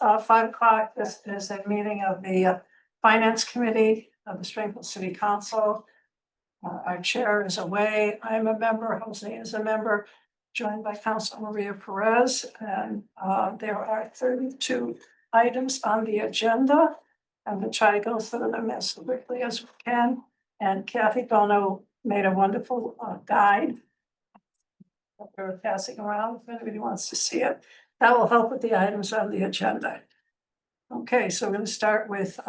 5 o'clock. This is a meeting of the Finance Committee of the Springfield City Council. Our chair is away. I'm a member, Jose is a member, joined by Council Maria Perez. And there are 32 items on the agenda. I'm going to try to go through them as quickly as we can. And Kathy Bono made a wonderful guide that we're passing around if anybody wants to see it. That will help with the items on the agenda. Okay, so we're going to start with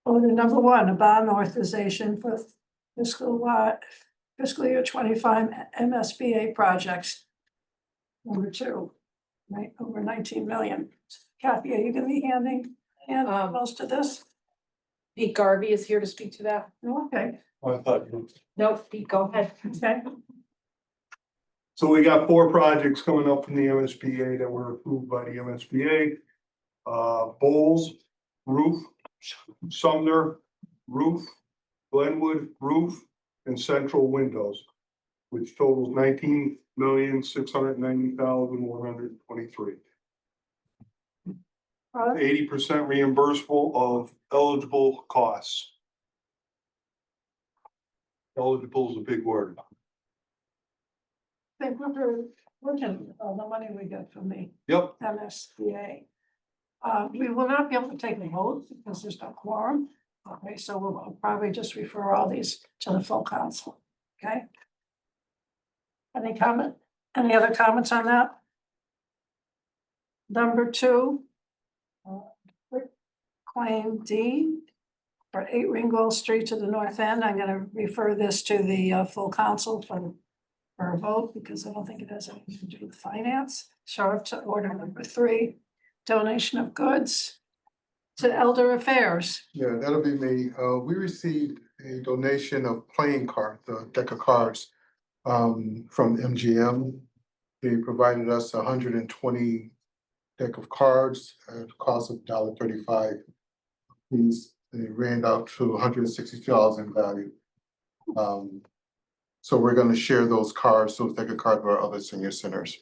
order number 1, a bond authorization for fiscal year 25 MSBA projects. Number 2, right, over 19 million. Kathy, are you going to be handing most of this? Pete Garvey is here to speak to that. Okay. I thought you. No, Pete, go ahead. Okay. So we got 4 projects coming up from the MSBA that were approved by the MSBA. Bowles Roof, Sumner Roof, Glenwood Roof, and Central Windows, which totals 19,690,123. 80% reimbursable of eligible costs. Eligible is a big word. I think we're looking at all the money we get from the Yep. MSBA. We will not be able to take a vote because there's no quorum. Okay, so we'll probably just refer all these to the full council. Okay? Any other comments on that? Number 2. Claim D for 8 Ringgold Street to the north end. I'm gonna refer this to the full council for a vote because I don't think it has anything to do with finance. So to order number 3, donation of goods to Elder Affairs. Yeah, that'll be me. We received a donation of playing cards, a deck of cards, from MGM. They provided us 120 deck of cards at a cost of $1.35. These, they ran out to $160 in value. So we're gonna share those cards, those deck of cards with our other senior centers,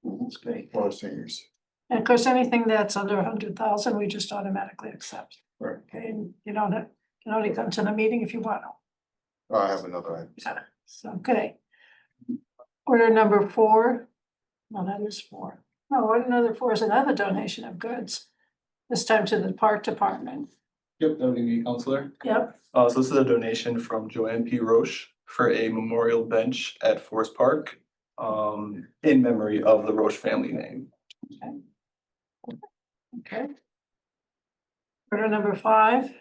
That's great. for our seniors. And of course, anything that's under 100,000, we just automatically accept. Right. Okay, and you can only come to the meeting if you want to. I have another item. Yeah, so, okay. Order number 4. No, that is 4. No, order number 4 is another donation of goods. This time to the park department. Yep, that would be me, Counselor. Yep, So this is a donation from Joanne P. Roche for a memorial bench at Forest Park, in memory of the Roche family name. okay. Order number 5.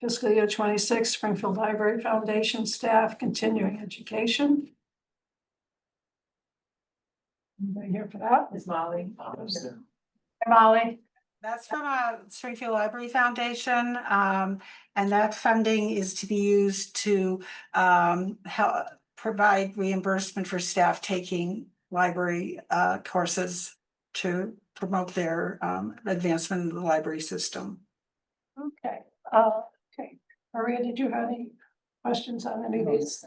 Fiscal year 26 Springfield Library Foundation staff continuing education. Anybody here for that? Is Molly? Molly? That's from Springfield Library Foundation, and that funding is to be used to help provide reimbursement for staff taking library courses to promote their advancement in the library system. Okay, okay. Maria, did you have any questions on any of these?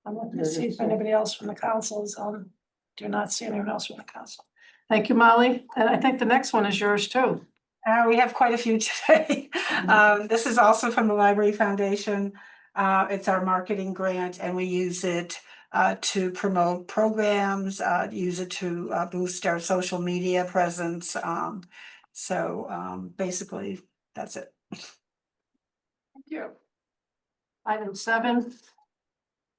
I'm looking to see if anybody else from the council is on. Do not see anyone else from the council. Thank you, Molly. And I think the next one is yours too. We have quite a few today. This is also from the Library Foundation. It's our marketing grant, and we use it to promote programs, use it to boost our social media presence. Basically, that's it. Thank you. Item 7,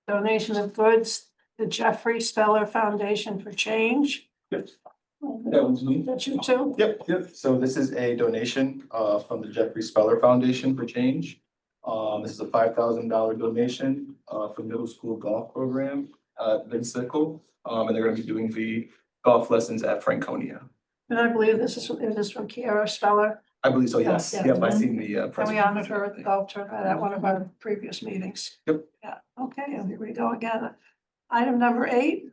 donation of goods, the Jeffrey Speller Foundation for Change. Yes. That was me. That's you too? Yep. So this is a donation from the Jeffrey Speller Foundation for Change. This is a $5,000 donation for middle school golf program at Vinsicle. And they're going to be doing the golf lessons at Franconia. And I believe this is from Kiara Speller. I believe so, yes. Yeah. Yep, I've seen the And we honored her at the golf tournament at one of our previous meetings. Yep. Yeah, okay, and here we go again. Item number 8.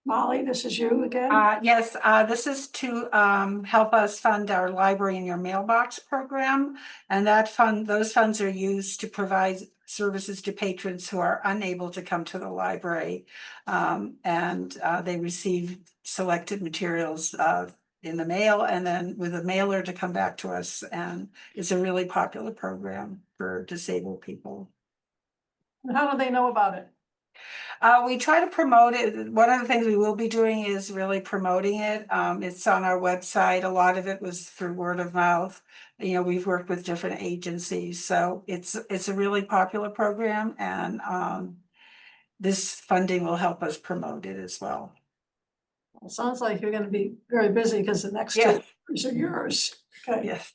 Molly, this is you again? Yes, this is to help us fund our library in your mailbox program. And those funds are used to provide services to patrons who are unable to come to the library. And they receive selected materials in the mail and then with a mailer to come back to us. And it's a really popular program for disabled people. And how do they know about it? We try to promote it. One of the things we will be doing is really promoting it. It's on our website. A lot of it was through word of mouth. You know, we've worked with different agencies, so it's a really popular program, and this funding will help us promote it as well. It sounds like you're gonna be very busy because the next Yeah. two years are yours. Okay. Yes.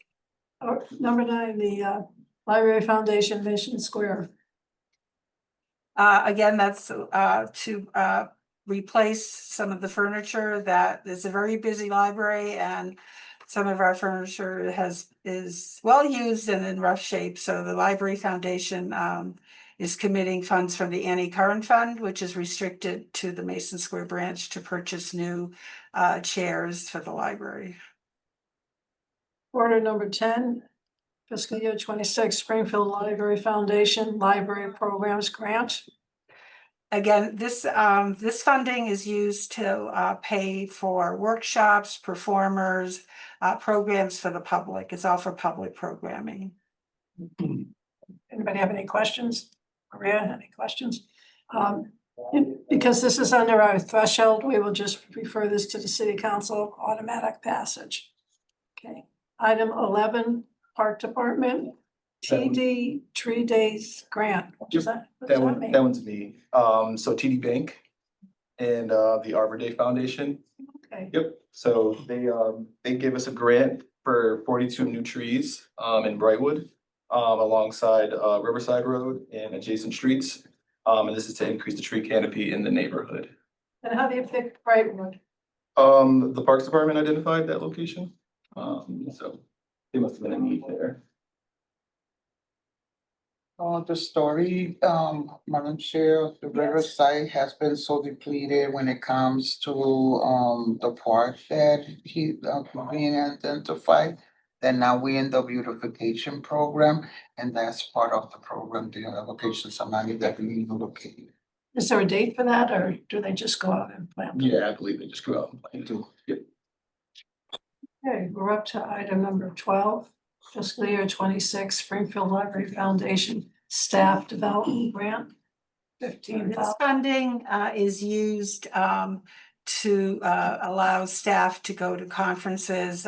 Number 9, the Library Foundation Mission Square. Again, that's to replace some of the furniture. That is a very busy library, and some of our furniture is well used and in rough shape. So the Library Foundation is committing funds from the Annie Curran Fund, which is restricted to the Mason Square branch, to purchase new chairs for the library. Order number 10, fiscal year 26, Springfield Library Foundation Library Programs Grant. Again, this funding is used to pay for workshops, performers, programs for the public. It's all for public programming. Anybody have any questions? Maria, any questions? Because this is under our threshold, we will just refer this to the city council, automatic passage. Okay, item 11, Park Department, TD Tree Days Grant. What does that mean? That one's me. So TD Bank and the Arbor Day Foundation. Okay, Yep, so they gave us a grant for 42 new trees in Brightwood alongside Riverside Road and adjacent streets. And this is to increase the tree canopy in the neighborhood. and how do you pick Brightwood? The Parks Department identified that location. So they must have been a need there. The story, Madam Chair, the riverside has been so depleted when it comes to, the park that being identified. Then now we in the beautification program, and that's part of the program, the locations are not exactly located. Is there a date for that, or do they just go out and plant? Yeah, I believe they just grew out and planted. Yep. Okay, we're up to item number 12, fiscal year 26, Springfield Library Foundation Staff Development Grant, This 15,000. funding is used to allow staff to go to conferences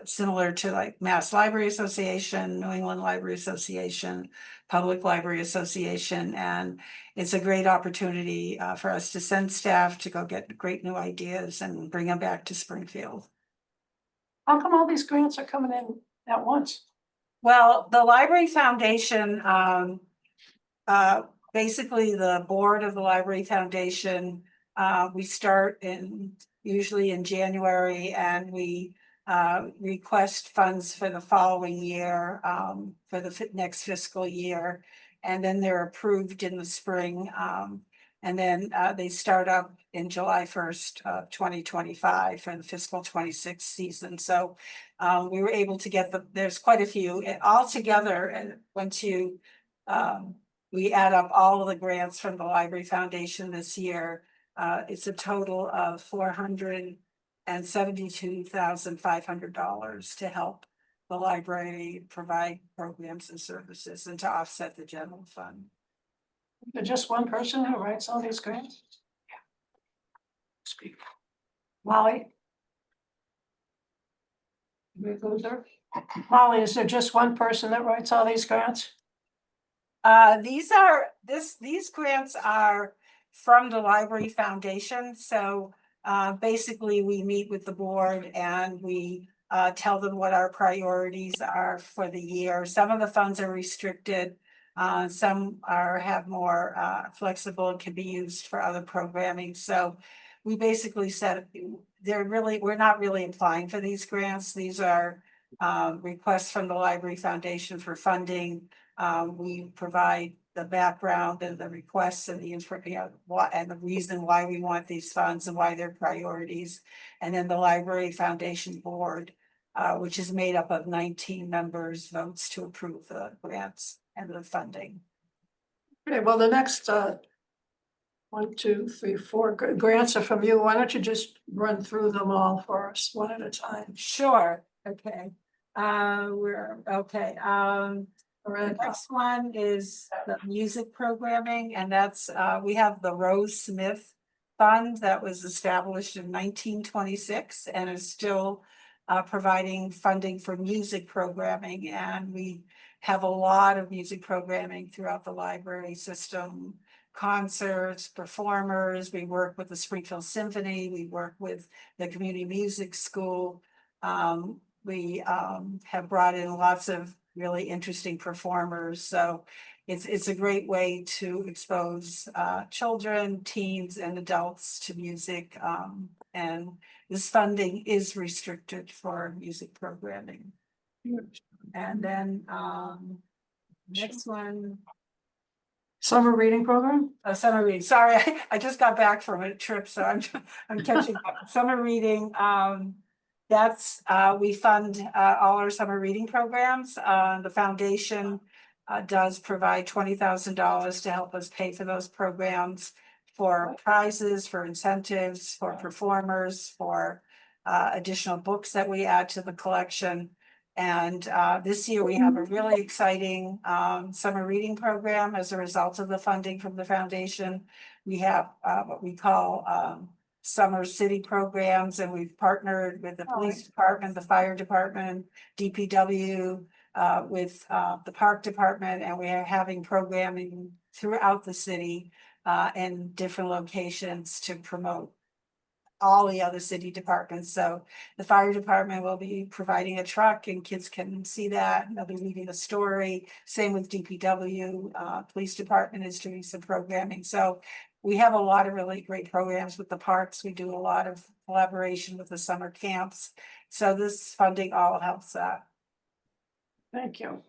similar to like Mass Library Association, New England Library Association, Public Library Association, and it's a great opportunity for us to send staff to go get great new ideas and bring them back to Springfield. How come all these grants are coming in at once? Well, the Library Foundation, basically the board of the Library Foundation, we start usually in January, and we request funds for the following year, for the next fiscal year. And then they're approved in the spring. And then they start up in July 1st of 2025 for the fiscal 26 season. So we were able to get there's quite a few all together. And once we add up all of the grants from the Library Foundation this year, it's a total of $472,500 to help the library provide programs and services and to offset the general fund. There's just one person who writes all these grants? Speak. Molly? Molly, is there just one person that writes all these grants? These grants are from the Library Foundation. So basically we meet with the board and we tell them what our priorities are for the year. Some of the funds are restricted. Some have more flexible and can be used for other programming. So we basically said we're not really applying for these grants. These are requests from the Library Foundation for funding. We provide the background and the requests and the information and the reason why we want these funds and why they're priorities. And then the Library Foundation Board, which is made up of 19 members, votes to approve the grants and the funding. Okay, well, the next 1, 2, 3, 4 grants are from you. Why don't you just run through them all for us, one at a time? Sure, okay. The Right. next one is the music programming, and that's, we have the Rose Smith Fund that was established in 1926 and is still providing funding for music programming, and we have a lot of music programming throughout the library system. Concerts, performers, we work with the Springfield Symphony, we work with the Community Music School. We have brought in lots of really interesting performers, so it's a great way to expose children, teens, and adults to music. And this funding is restricted for music programming. And then next one. Summer reading program? Summer reading, sorry, I just got back from a trip, so I'm catching up. Summer reading, that's, we fund all our summer reading programs. The foundation does provide $20,000 to help us pay for those programs, for prizes, for incentives, for performers, for additional books that we add to the collection. And this year we have a really exciting summer reading program as a result of the funding from the foundation. We have what we call summer city programs, and we've partnered with the police department, the fire department, DPW, with the park department, and we are having programming throughout the city in different locations to promote all the other city departments. So the fire department will be providing a truck and kids can see that, and they'll be reading a story. Same with DPW, police department is doing some programming. So we have a lot of really great programs with the parks. We do a lot of collaboration with the summer camps. So this funding all helps that. Thank you.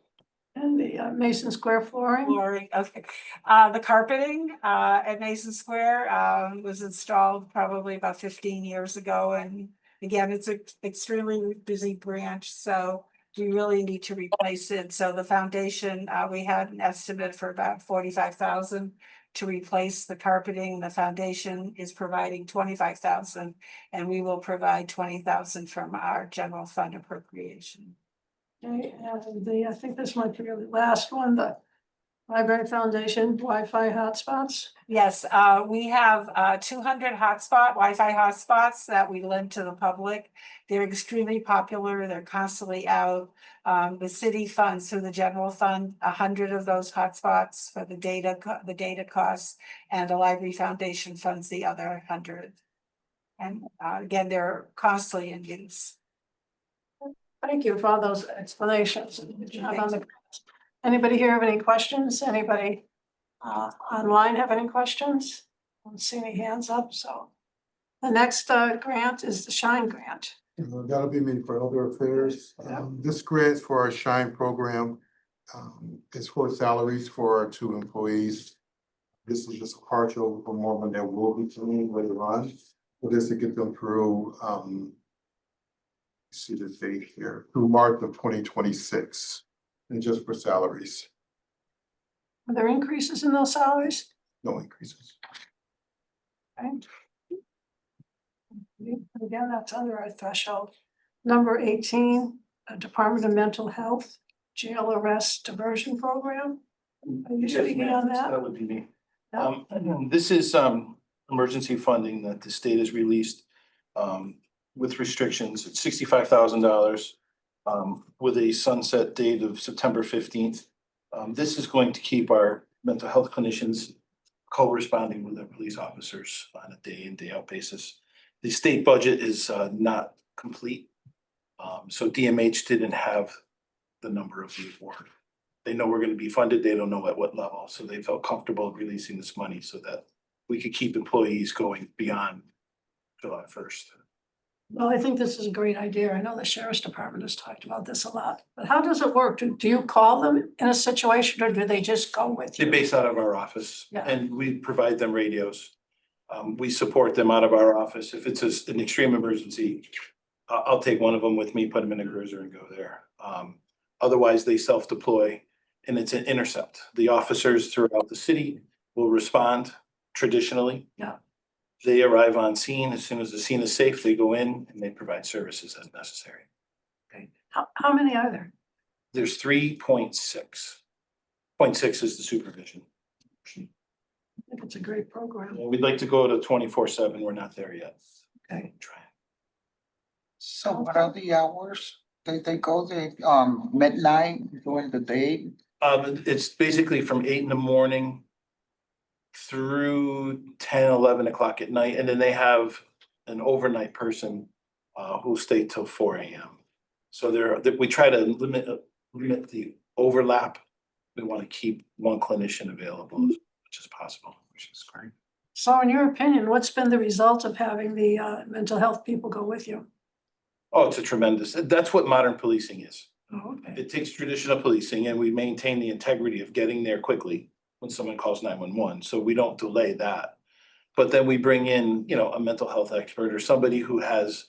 And the Mason Square flooring? Flooring, okay. The carpeting at Mason Square was installed probably about 15 years ago. And again, it's an extremely busy branch, so we really need to replace it. So the foundation, we had an estimate for about $45,000 to replace the carpeting. The foundation is providing $25,000, and we will provide $20,000 from our general fund appropriation. Okay, and I think this might be the last one, the Library Foundation Wi-Fi hotspots. Yes, we have 200 Wi-Fi hotspots that we lend to the public. They're extremely popular. They're constantly out. The city funds through the general fund 100 of those hotspots for the data costs, and the Library Foundation funds the other 100. And again, they're constantly in use. Thank you for all those explanations. Anybody here have any questions? Anybody online have any questions? I don't see any hands up, so. The next grant is the Shine Grant. That'll be me for Elder Affairs. This grant for our Shine program is for salaries for our 2 employees. This is just a partial for more that will be coming later on. For this to get them through see the date here, through March of 2026, and just for salaries, Are there increases in those salaries? no increases. Okay. Again, that's under our threshold. Number 18, Department of Mental Health, Jail Arrest Diversion Program. Are you Yes, speaking ma'am. on that? That would be me. Yeah. This is emergency funding that the state has released with restrictions. It's $65,000 with a sunset date of September 15th. This is going to keep our mental health clinicians co-responding with their police officers on a day in, day out basis. The state budget is not complete. So DMH didn't have the number of the award. They know we're going to be funded. They don't know at what level. So they felt comfortable releasing this money so that we could keep employees going beyond July 1st. Well, I think this is a great idea. I know the Sheriff's Department has talked about this a lot, but how does it work? Do you call them in a situation, or do they just go with They you? base out of our office Yeah. and we provide them radios. We support them out of our office. If it's an extreme emergency, I'll take one of them with me, put them in a cruiser and go there. Otherwise, they self-deploy and it's an intercept. The officers throughout the city will respond traditionally. Yeah. They arrive on scene. As soon as the scene is safe, they go in and they provide services as necessary. Okay. How many are there? There's 3.6. 0.6 is the supervision. I think it's a great program. We'd like to go to 24/7. We're not there yet. Okay. Try. So what are the hours? They go there, midnight during the day? It's basically from 8 in the morning through 10, 11 o'clock at night, and then they have an overnight person who'll stay till 4 AM. So we try to limit the overlap. We want to keep one clinician available as much as possible, which is great. So in your opinion, what's been the result of having the mental health people go with you? Oh, it's a tremendous, that's what modern policing is. Oh, okay. It takes traditional policing and we maintain the integrity of getting there quickly when someone calls 911, so we don't delay that. But then we bring in, a mental health expert or somebody who has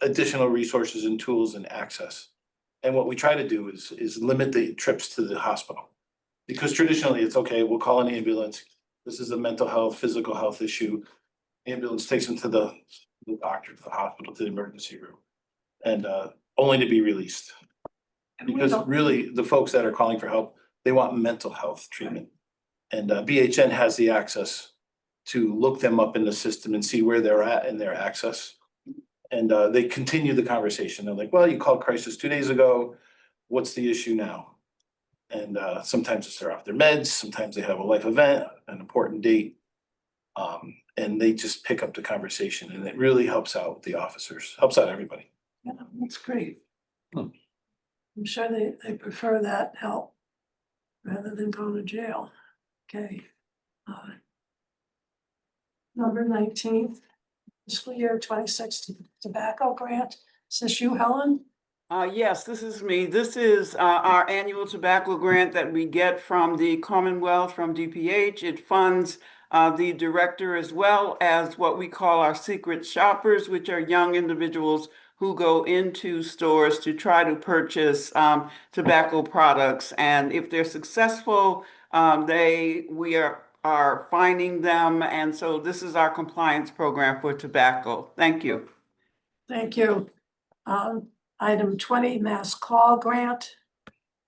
additional resources and tools and access. And what we try to do is limit the trips to the hospital. Because traditionally it's okay, we'll call an ambulance. This is a mental health, physical health issue. Ambulance takes them to the doctor, to the hospital, to the emergency room. And only to be released. And we Because don't- really, the folks that are calling for help, they want mental health treatment. And BHN has the access to look them up in the system and see where they're at in their access. And they continue the conversation. They're like, well, you called crisis 2 days ago. What's the issue now? And sometimes it's they're off their meds, sometimes they have a life event, an important date. And they just pick up the conversation and it really helps out the officers, helps out everybody. Yeah, that's great. Hmm. I'm sure they prefer that help rather than go to jail. Okay. Number 19, fiscal year 26 tobacco grant. Is this you, Helen? Yes, this is me. This is our annual tobacco grant that we get from the Commonwealth, from DPH. It funds the director as well as what we call our secret shoppers, which are young individuals who go into stores to try to purchase tobacco products. And if they're successful, we are finding them. And so this is our compliance program for tobacco. Thank you. Thank you. Item 20, mass call grant.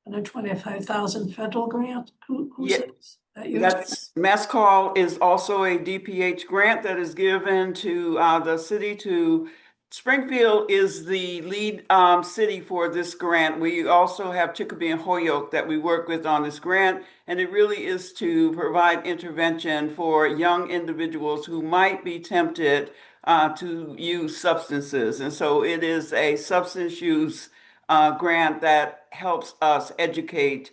And a 25,000 federal grant. Who's Yeah. it? That you? That's, Mass Call is also a DPH grant that is given to the city to, Springfield is the lead city for this grant. We also have Chicopee and Holyoke that we work with on this grant. And it really is to provide intervention for young individuals who might be tempted to use substances. And so it is a substance use grant that helps us educate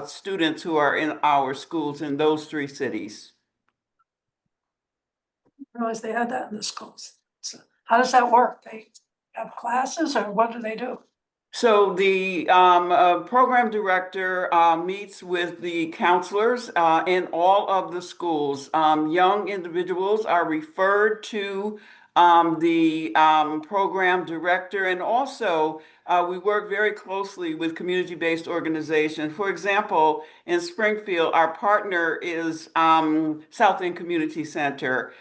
students who are in our schools in those 3 cities. I realized they had that in the schools. So how does that work? They have classes or what do they do? So the program director meets with the counselors in all of the schools. Young individuals are referred to the program director, and also we work very closely with community-based organizations. For example, in Springfield, our partner is South End Community Center.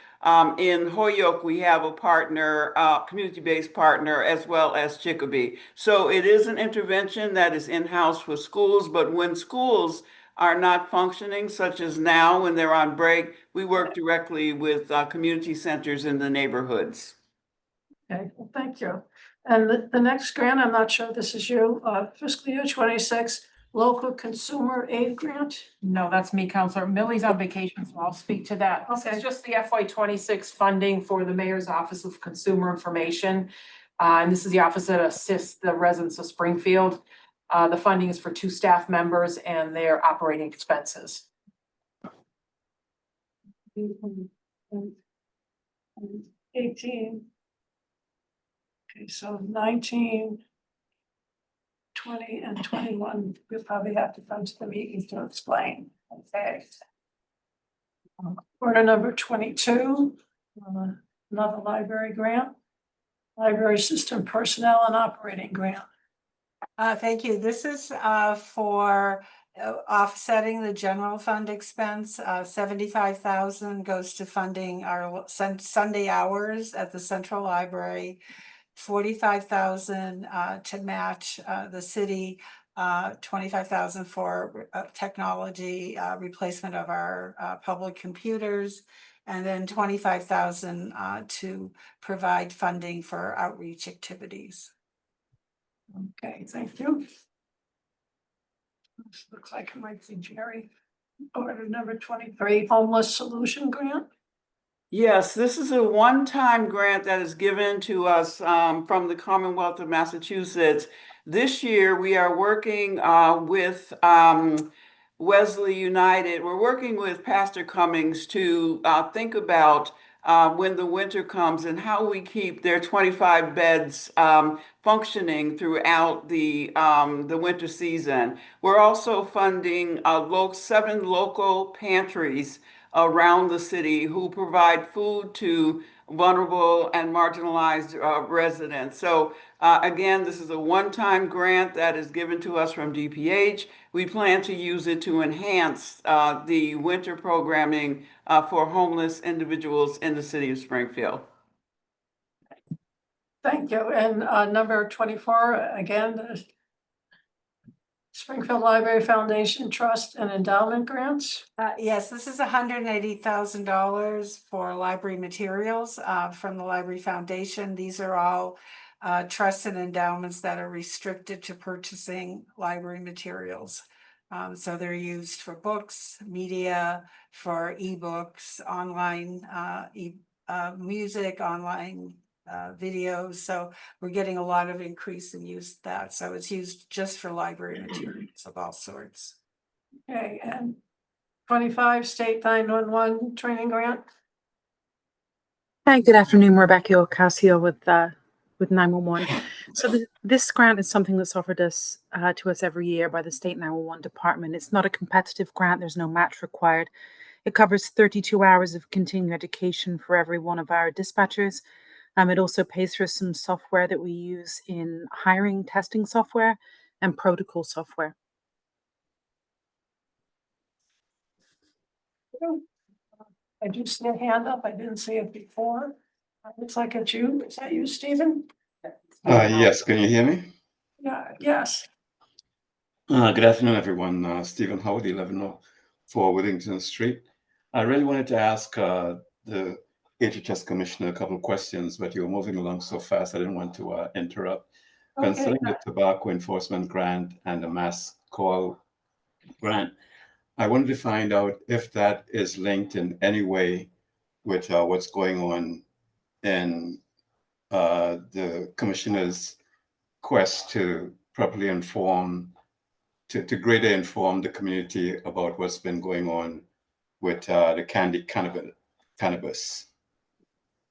In Holyoke, we have a partner, community-based partner, as well as Chicopee. So it is an intervention that is in-house for schools, but when schools are not functioning, such as now when they're on break, we work directly with community centers in the neighborhoods. Okay, well, thank you. And the next grant, I'm not sure this is you, fiscal year 26, local consumer aid grant. No, that's me, Counselor. Millie's on vacation, so I'll speak to that. This Okay. is just the FY 26 funding for the Mayor's Office of Consumer Information. And this is the office that assists the residents of Springfield. The funding is for 2 staff members and their operating expenses. 18. Okay, so 19, 20, and 21, we'll probably have to come to the meeting to explain. Okay. Order number 22, another library grant. Library system personnel and operating grant. Thank you. This is for offsetting the general fund expense, 75,000 goes to funding our Sunday hours at the Central Library. 45,000 to match the city, 25,000 for technology replacement of our public computers, and then 25,000 to provide funding for outreach activities. Okay, thank you. This looks like it might be Jerry. Order number 23, homeless solution grant. Yes, this is a one-time grant that is given to us from the Commonwealth of Massachusetts. This year, we are working with Wesley United. We're working with Pastor Cummings to think about when the winter comes and how we keep their 25 beds functioning throughout the winter season. We're also funding 7 local pantries around the city who provide food to vulnerable and marginalized residents. So again, this is a one-time grant that is given to us from DPH. We plan to use it to enhance the winter programming for homeless individuals in the city of Springfield. Thank you. And number 24, again, the Springfield Library Foundation Trust and Endowment Grants. Yes, this is $180,000 for library materials from the Library Foundation. These are all trusts and endowments that are restricted to purchasing library materials. So they're used for books, media, for ebooks, online music, online videos. So we're getting a lot of increase in use of that. So it's used just for library materials of all sorts. Okay, and 25, state 911 training grant. Hi, good afternoon. Rebecca Ocasio with 911. So this grant is something that's offered us to us every year by the State 911 Department. It's not a competitive grant. There's no match required. It covers 32 hours of continuing education for every one of our dispatchers. It also pays for some software that we use in hiring, testing software, and protocol software. I do see a hand up. I didn't see it before. Looks like it's you. Is that you, Stephen? Yes, can you hear me? Yeah, yes. Good afternoon, everyone. Stephen Howard, 1104 Whittington Street. I really wanted to ask the HHS Commissioner a couple of questions, but you were moving along so fast, I didn't want to interrupt. Okay. Concerning the tobacco enforcement grant and the mass call grant, I wanted to find out if that is linked in any way with what's going on in the Commissioner's quest to properly inform, to greater inform the community about what's been going on with the candy cannabis.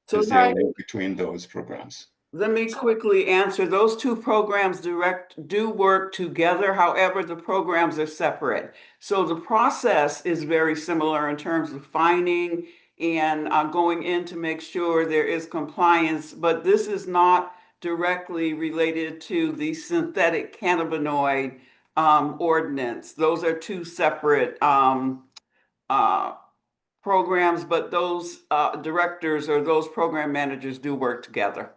So is there a link between those programs? let me quickly answer. Those two programs do work together. However, the programs are separate. So the process is very similar in terms of finding and going in to make sure there is compliance, but this is not directly related to the synthetic cannabinoid ordinance. Those are two separate programs, but those directors or those program managers do work together.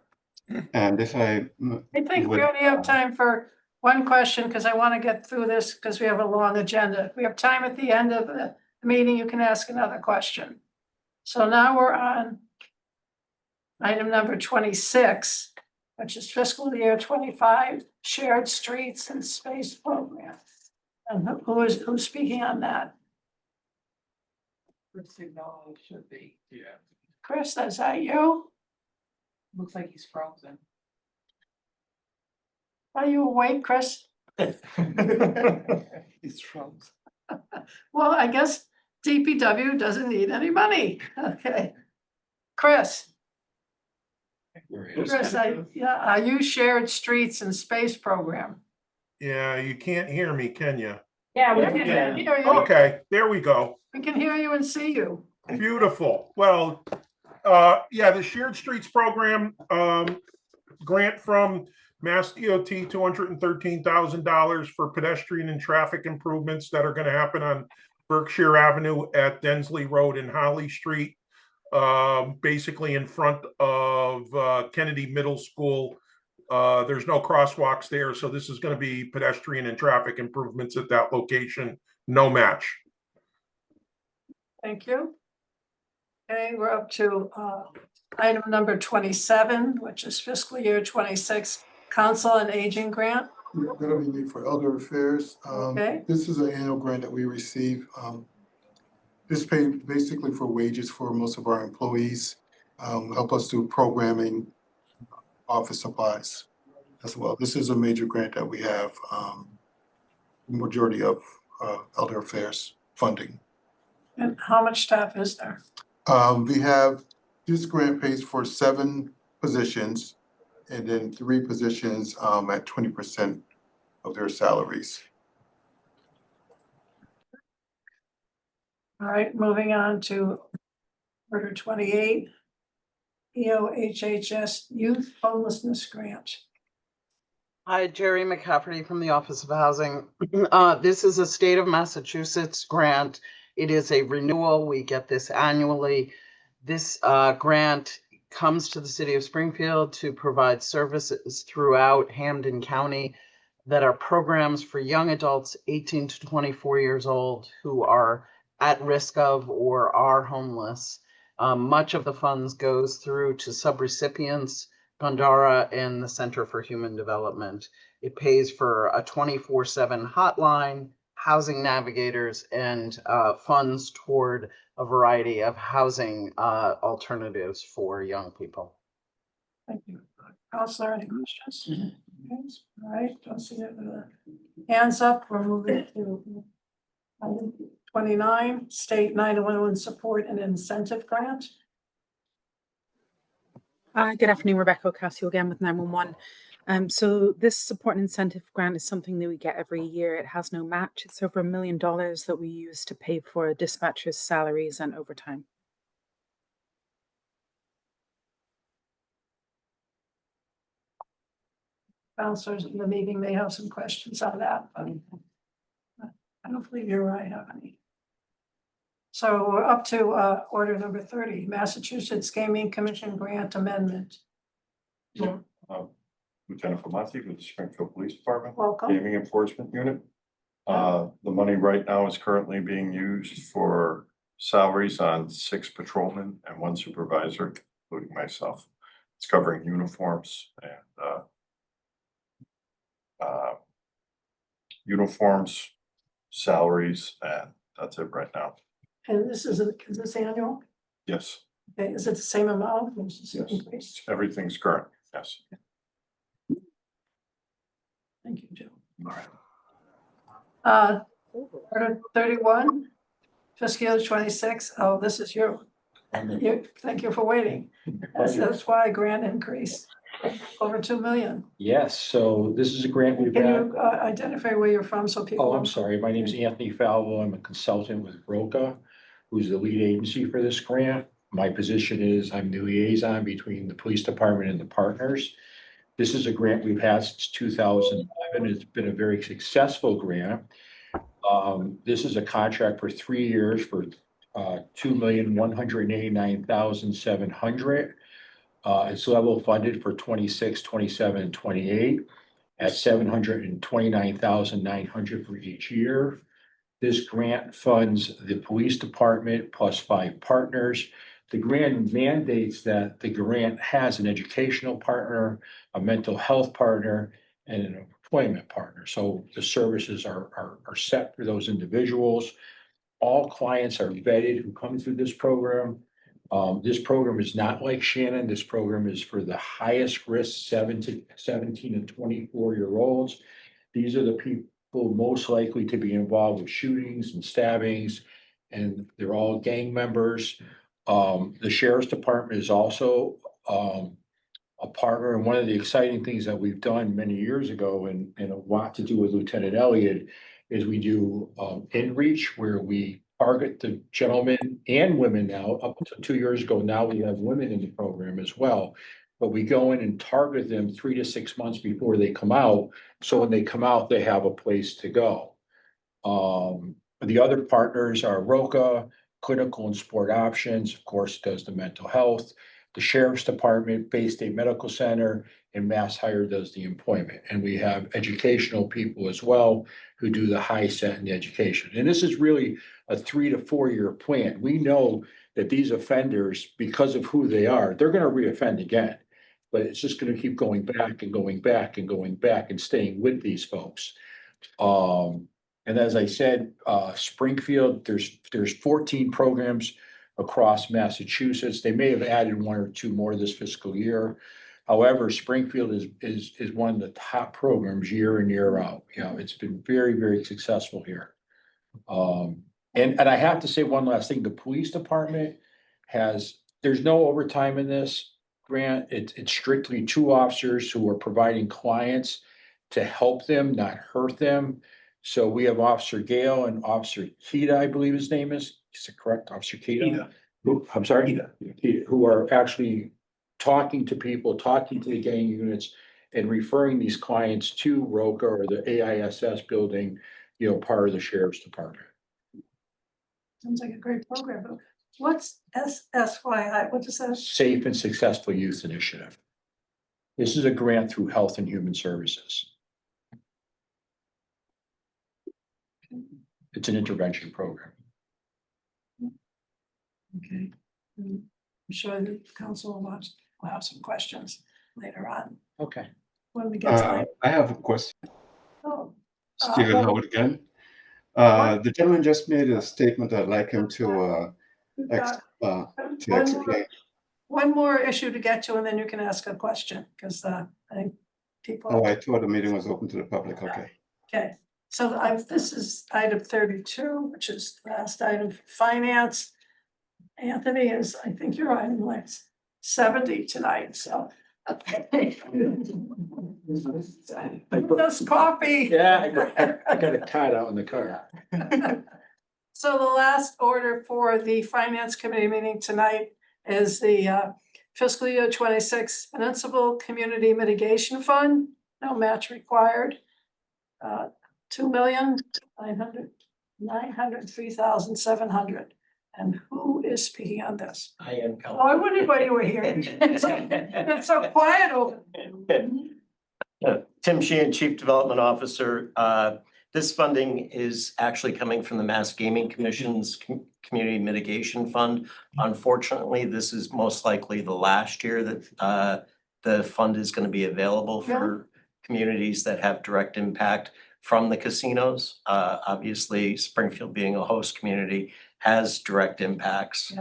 And if I think we only have time for one question because I want to get through this because we have a long agenda. If we have time at the end of the meeting, you can ask another question. So now we're on item number 26, which is fiscal year 25 shared streets and space program. And who's speaking on that? Should be. Yeah. Chris, is that you? Looks like he's frozen. Are you awake, Chris? He's frozen. Well, I guess DPW doesn't need any money. Okay. Chris, are you shared streets and space program? Yeah, you can't hear me, can you? Yeah, we can hear you. Okay, there we go. We can hear you and see you. Beautiful. Well, yeah, the Shared Streets Program, grant from Mass DOT, $213,000 for pedestrian and traffic improvements that are gonna happen on Berkshire Avenue at Densley Road and Holly Street. Basically in front of Kennedy Middle School. There's no crosswalks there, so this is gonna be pedestrian and traffic improvements at that location, no match. Thank you. Okay, we're up to item number 27, which is fiscal year 26 Council on Aging Grant. That'll be me for Elder Affairs. Okay. This is an annual grant that we receive. This paid basically for wages for most of our employees, help us do programming, office supplies as well. This is a major grant that we have, majority of Elder Affairs funding. And how much staff is there? We have, this grant pays for 7 positions and then 3 positions at 20% of their salaries. All right, moving on to order 28, EOHHS Youth Homelessness Grant. Hi, Jerry McCafferty from the Office of Housing. This is a state of Massachusetts grant. It is a renewal. We get this annually. This grant comes to the city of Springfield to provide services throughout Hampden County that are programs for young adults 18 to 24 years old who are at risk of or are homeless. Much of the funds goes through to subrecipients, Gondara, and the Center for Human Development. It pays for a 24/7 hotline, housing navigators, and funds toward a variety of housing alternatives for young people. Thank you. Counselor, any questions? All right, don't see it. Hands up, we're moving to item 29, State 911 Support and Incentive Grant. Good afternoon, Rebecca Ocasio again with 911. So this support and incentive grant is something that we get every year. It has no match. It's over $1 million that we use to pay for dispatchers' salaries and overtime. Counselors in the meeting may have some questions on that, but I don't believe you or I have any. So we're up to order number 30, Massachusetts Gaming Commission Grant Amendment. Lieutenant Formonti with the Springfield Police Department. Welcome. Gaming Enforcement Unit. The money right now is currently being used for salaries on 6 patrolmen and 1 supervisor, including myself. It's covering uniforms and uniforms, salaries, and that's it right now. And this is this annual? Yes, Okay, is it the same amount? Or is this yes, increased? everything's current, yes. Thank you, Joe. All right. Order 31, fiscal year 26. Oh, this is you. Thank you for waiting. That's why grant increase over 2 million. Yes, so this is a grant we've Can had. you identify where you're from so people? Oh, I'm sorry. My name is Anthony Falvo. I'm a consultant with Broca, who's the lead agency for this grant. My position is I'm the liaison between the police department and the partners. This is a grant we've had since 2011. It's been a very successful grant. This is a contract for 3 years for $2,189,700. It's level funded for 26, 27, and 28 at $729,900 for each year. This grant funds the police department plus 5 partners. The grant mandates that the grant has an educational partner, a mental health partner, and an employment partner. So the services are set for those individuals. All clients are vetted who come through this program. This program is not like Shannon. This program is for the highest risk 17 and 24-year-olds. These are the people most likely to be involved with shootings and stabbings, and they're all gang members. The sheriff's department is also a partner, and one of the exciting things that we've done many years ago, and a lot to do with Lieutenant Elliott, is we do in-reach where we target the gentlemen and women now. Up to 2 years ago, now we have women in the program as well. but we go in and target them 3 to 6 months before they come out. So when they come out, they have a place to go. The other partners are Roca, Clinical and Sport Options, of course, does the mental health, the Sheriff's Department, Bay State Medical Center, and Mass Hire does the employment. And we have educational people as well who do the high set in the education. And this is really a 3 to 4 year plan. We know that these offenders, because of who they are, they're going to reoffend again. But it's just going to keep going back and going back and going back and staying with these folks. And as I said, Springfield, there's 14 programs across Massachusetts. They may have added 1 or 2 more this fiscal year. However, Springfield is one of the top programs year in, year out. You know, it's been very, very successful here. And I have to say one last thing, the police department there's no overtime in this grant. It's strictly 2 officers who are providing clients to help them, not hurt them. So we have Officer Gale and Officer Kita, I believe his name is it correct? Officer Kita? I'm sorry? Kita, who are actually talking to people, talking to the gang units and referring these clients to Roca or the AISS building, you know, part of the Sheriff's Department. Sounds like a great program, but what's SSYI, what does that? Safe and Successful Youth Initiative. This is a grant through Health and Human Services. It's an intervention program. Okay. I'm sure the council will have some questions later on Okay. when we get to I have a question. Oh, Stephen Howard again. The gentleman just made a statement. I'd like him to explain. one more issue to get to, and then you can ask a question, because I think people. Oh, I thought the meeting was open to the public. Okay. Okay, so this is item 32, which is the last item for finance. Anthony is, I think you're item like 70 tonight, so. This coffee. Yeah, I got a cat out in the car. So the last order for the finance committee meeting tonight is the fiscal year 26 Municipal Community Mitigation Fund, no match required. $2,903,700. And who is speaking on this? I am. Oh, I wondered why you were here. It's so quiet over. Tim Sheehan, Chief Development Officer. This funding is actually coming from the Mass Gaming Commission's Community Mitigation Fund. Unfortunately, this is most likely the last year that the fund is going to be available for communities that have direct impact from the casinos. Obviously, Springfield being a host community has direct impacts.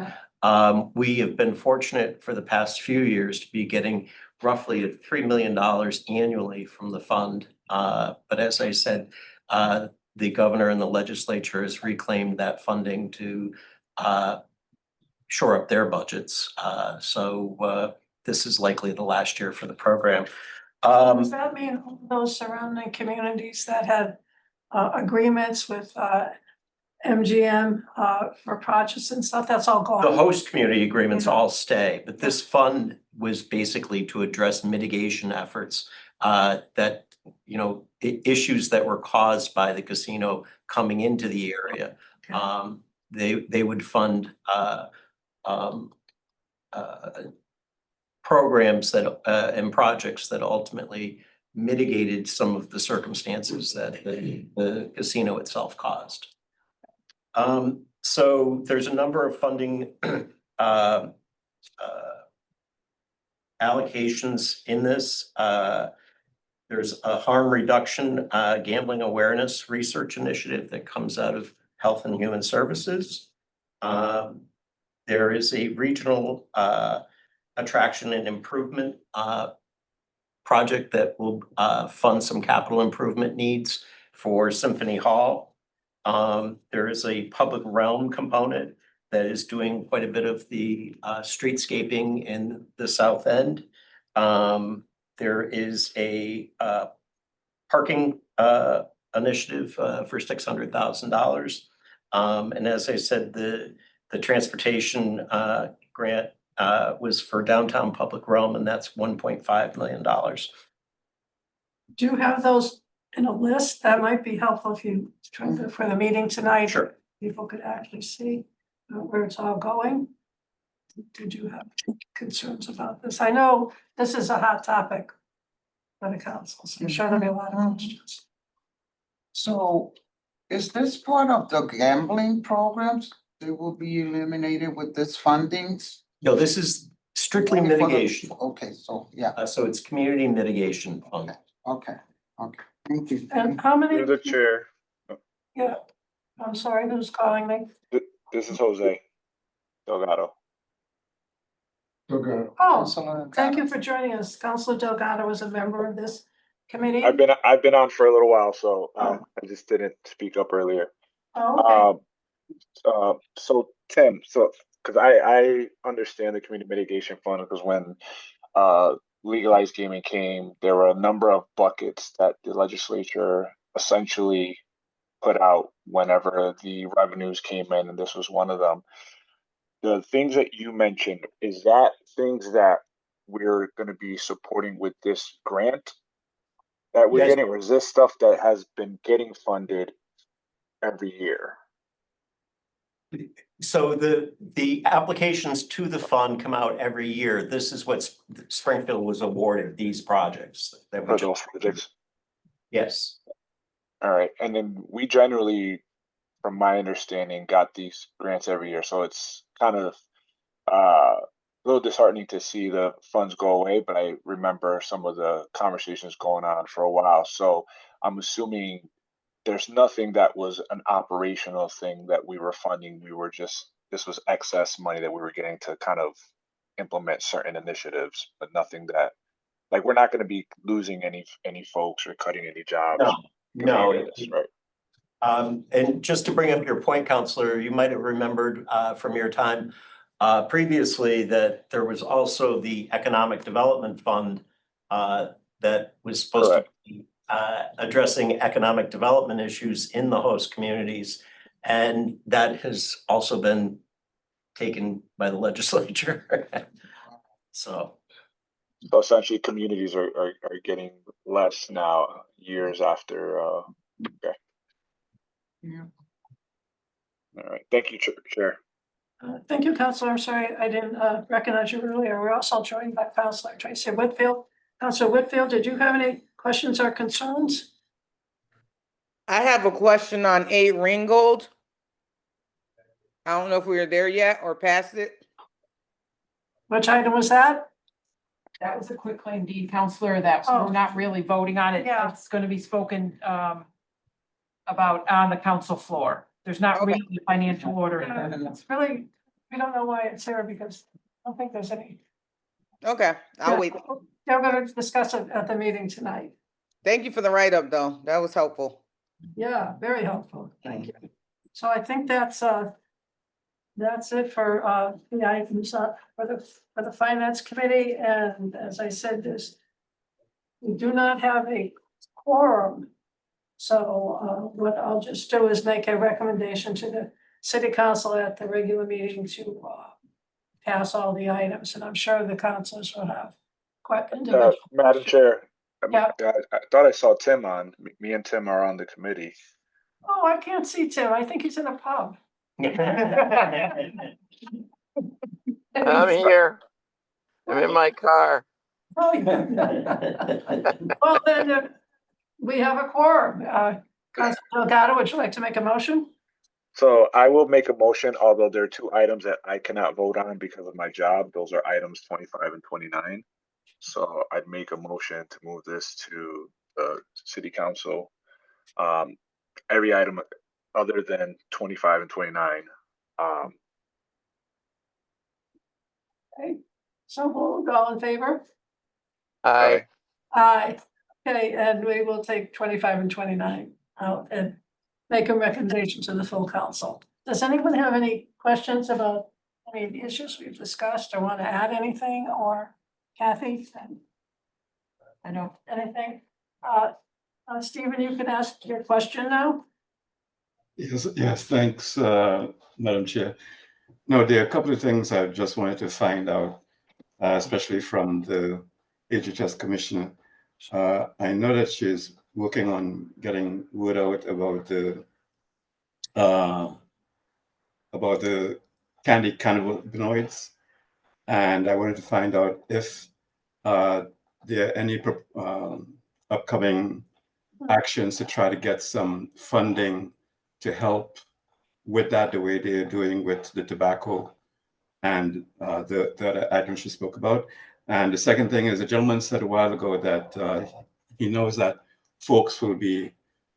We have been fortunate for the past few years to be getting roughly $3 million annually from the fund. But as I said, the governor and the legislature has reclaimed that funding to shore up their budgets. So this is likely the last year for the program. Does that mean all those surrounding communities that had agreements with MGM for projects and stuff, that's all gone? The host community agreements all stay, but this fund was basically to address mitigation efforts that, you know, issues that were caused by the casino coming into the area. They would fund programs that and projects that ultimately mitigated some of the circumstances that the casino itself caused. So there's a number of funding allocations in this. There's a harm reduction gambling awareness research initiative that comes out of Health and Human Services. There is a regional attraction and improvement project that will fund some capital improvement needs for Symphony Hall. There is a public realm component that is doing quite a bit of the streetscaping in the South End. There is a parking initiative for $600,000. And as I said, the transportation grant was for downtown public realm, and that's $1.5 million. Do you have those in a list? That might be helpful if you, for the meeting tonight. Sure. People could actually see where it's all going. Did you have concerns about this? I know this is a hot topic for the council, so I'm sure there'll be a lot of questions. So is this part of the gambling programs that will be eliminated with this fundings? No, this is strictly Only for the- mitigation. Okay, so, yeah, So it's community mitigation fund. okay, thank you. And how many? Through the chair, Yeah, I'm sorry, who's calling me? this is Jose Delgado. Okay. Oh, thank you for joining us. Councilor Delgado was a member of this committee. I've been on for a little while, so I just didn't speak up earlier. Oh, okay. So Tim, because I understand the community mitigation fund, because when legalized gaming came, there were a number of buckets that the legislature essentially put out whenever the revenues came in, and this was one of them. The things that you mentioned, is that things that we're going to be supporting with this grant that we're Yes. getting, or is this stuff that has been getting funded every year? So the applications to the fund come out every year. This is what Springfield was awarded, these projects that we For just. those projects? Yes. All right. And then we generally, from my understanding, got these grants every year. So it's kind of a little disheartening to see the funds go away, but I remember some of the conversations going on for a while. So I'm assuming there's nothing that was an operational thing that we were funding. This was excess money that we were getting to kind of implement certain initiatives, but nothing that, like, we're not going to be losing any folks or cutting any jobs. No. Right. And just to bring up your point, Counselor, you might have remembered from your time previously that there was also the Economic Development Fund that was supposed to be addressing economic development issues in the host communities. And that has also been taken by the legislature. So essentially communities are getting less now, years after. Okay. Yeah. All right. Thank you, Chair. Thank you, Councilor. I'm sorry, I didn't recognize you earlier. We're also joined by Councilor Tracy Whitfield. Councilor Whitfield, did you have any questions or concerns? I have a question on 8 Ringgold. I don't know if we are there yet or past it. Which item was that? That was a quick claim deed, Counselor, that Oh. we're not really voting on it. Yeah. It's gonna be spoken about on the council floor. There's not Okay. really a financial order. It's really, we don't know why it's here because I don't think there's any. Okay, I'll wait. They're going to discuss it at the meeting tonight. Thank you for the write-up, though. That was helpful. Yeah, very helpful. Thank you. So I think that's it for the items for the finance committee. And as I said, we do not have a quorum. So what I'll just do is make a recommendation to the city council at the regular meeting to pass all the items, and I'm sure the councilors will have quite individual. Madam Chair. Yeah. I thought I saw Tim on. Me and Tim are on the committee. Oh, I can't see Tim. I think he's in a pub. I'm here. I'm in my car. Oh, yeah. Well, then we have a quorum. Councilor Delgado, would you like to make a motion? So I will make a motion, although there are two items that I cannot vote on because of my job. Those are items 25 and 29. So I'd make a motion to move this to the city council. Every item other than 25 and 29. Okay, so moved. All in favor? Aye. Aye. Okay, and we will take 25 and 29 out and make a recommendation to the full council. Does anyone have any questions about any of the issues we've discussed or want to add anything, or Kathy? I don't, anything? Stephen, you can ask your question now. Yes, thanks, Madam Chair. No, there are a couple of things I just wanted to find out, especially from the HHS commissioner. I know that she's working on getting word out about the candy cannabinoids, and I wanted to find out if there are any upcoming actions to try to get some funding to help with that, the way they're doing with the tobacco and the other items she spoke about. And the second thing is, a gentleman said a while ago that he knows that folks will be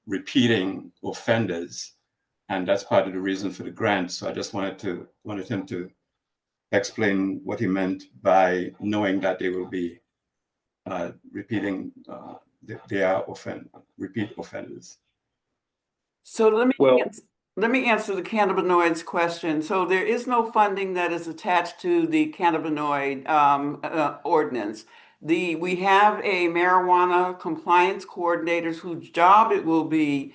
repeating offenders, and that's part of the reason for the grant. So I just wanted him to explain what he meant by knowing that they will be repeating, they are repeat offenders. So let me answer the cannabinoids question. So there is no funding that is attached to the cannabinoid ordinance. We have a marijuana compliance coordinators whose job it will be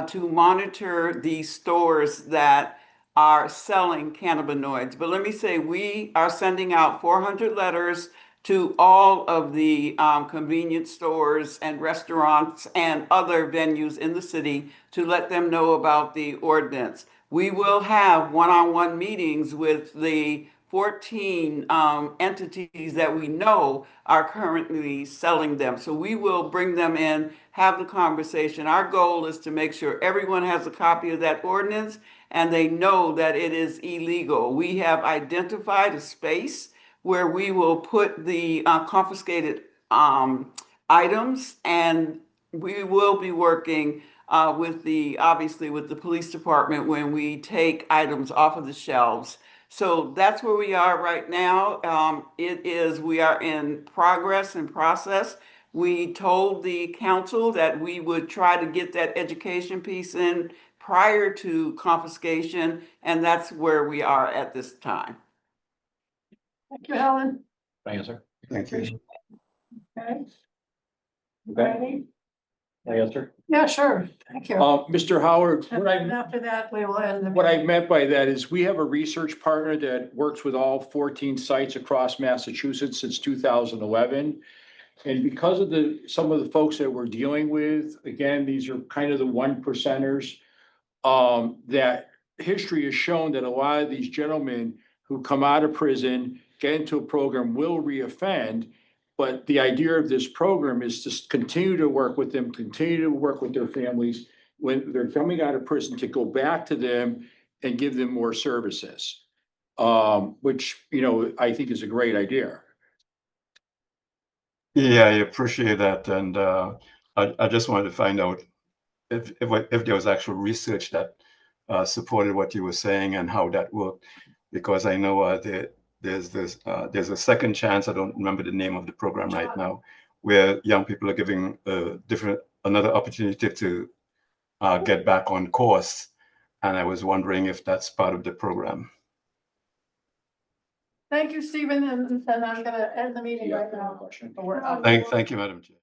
to monitor the stores that are selling cannabinoids. But let me say, we are sending out 400 letters to all of the convenience stores and restaurants and other venues in the city to let them know about the ordinance. We will have one-on-one meetings with the 14 entities that we know are currently selling them. So we will bring them in, have the conversation. Our goal is to make sure everyone has a copy of that ordinance and they know that it is illegal. We have identified a space where we will put the confiscated items, and we will be working obviously with the police department when we take items off of the shelves. So that's where we are right now. We are in progress and process. We told the council that we would try to get that education piece in prior to confiscation, and that's where we are at this time. Thank you, Helen. Answer. Thank you. Okay. Okay. Ready? Answer. Yeah, sure. Thank you. Mr. Howard, And after that, we will end the what I meeting. meant by that is we have a research partner that works with all 14 sites across Massachusetts since 2011. And because of some of the folks that we're dealing with, again, these are kind of the 1%ers, that history has shown that a lot of these gentlemen who come out of prison, get into a program, will reoffend. But the idea of this program is to continue to work with them, continue to work with their families when they're coming out of prison, to go back to them and give them more services. Which, I think is a great idea. Yeah, I appreciate that. And I just wanted to find out if there was actual research that supported what you were saying and how that worked, because I know there's a second chance. I don't remember the name of the program right now, where young people are giving another opportunity to get back on course, and I was wondering if that's part of the program. Thank you, Stephen, and I'm gonna end the meeting right now. Thank you, Madam Chair.